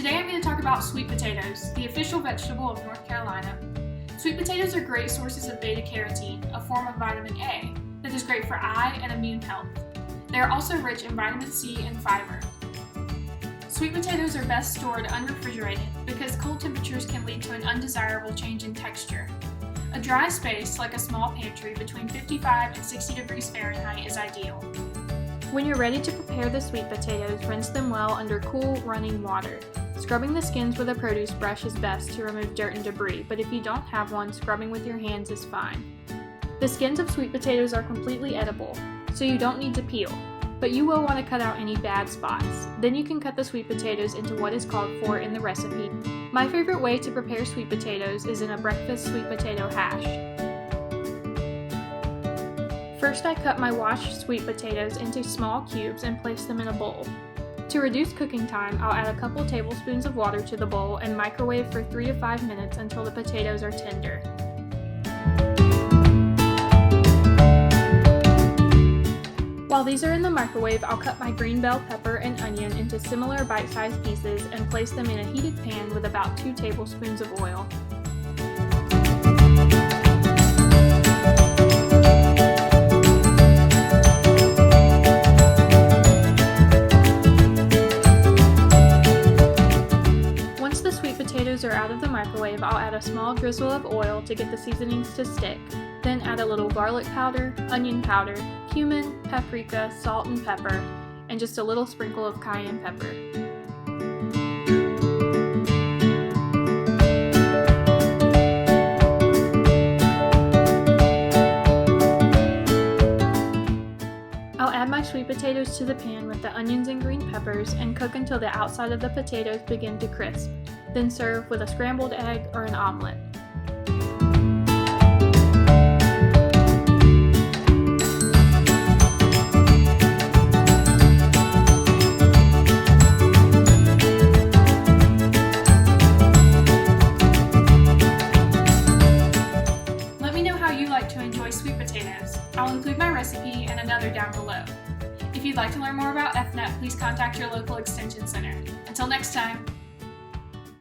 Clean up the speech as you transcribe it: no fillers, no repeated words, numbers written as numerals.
Today I'm going to talk about sweet potatoes, the official vegetable of North Carolina. Sweet potatoes are great sources of beta-carotene, a form of vitamin A, that is great for eye and immune health. They are also rich in vitamin C and fiber. Sweet potatoes are best stored unrefrigerated because cold temperatures can lead to an undesirable change in texture. A dry space, like a small pantry, between 55 and 60 degrees Fahrenheit is ideal. When you're ready to prepare the sweet potatoes, rinse them well under cool, running water. Scrubbing the skins with a produce brush is best to remove dirt and debris, but if you don't have one, scrubbing with your hands is fine. The skins of sweet potatoes are completely edible, so you don't need to peel, but you will want to cut out any bad spots. Then you can cut the sweet potatoes into what is called for in the recipe. My favorite way to prepare sweet potatoes is in a breakfast sweet potato hash. First, I cut my washed sweet potatoes into small cubes and place them in a bowl. To reduce cooking time, I'll add a couple tablespoons of water to the bowl and microwave for 3 to 5 minutes until the potatoes are tender. While these are in the microwave, I'll cut my green bell pepper and onion into similar bite-sized pieces and place them in a heated pan with about 2 tablespoons of oil. Are out of the microwave, I'll add a small drizzle of oil to get the seasonings to stick. Then add a little garlic powder, onion powder, cumin, paprika, salt and pepper, and just a little sprinkle of cayenne pepper. I'll add my sweet potatoes to the pan with the onions and green peppers and cook until the outside of the potatoes begin to crisp. Then serve with a scrambled egg or an omelet. Let me know how you like to enjoy sweet potatoes. I'll include my recipe and another down below. If you'd like to learn more about FNET, please contact your local extension center. Until next time.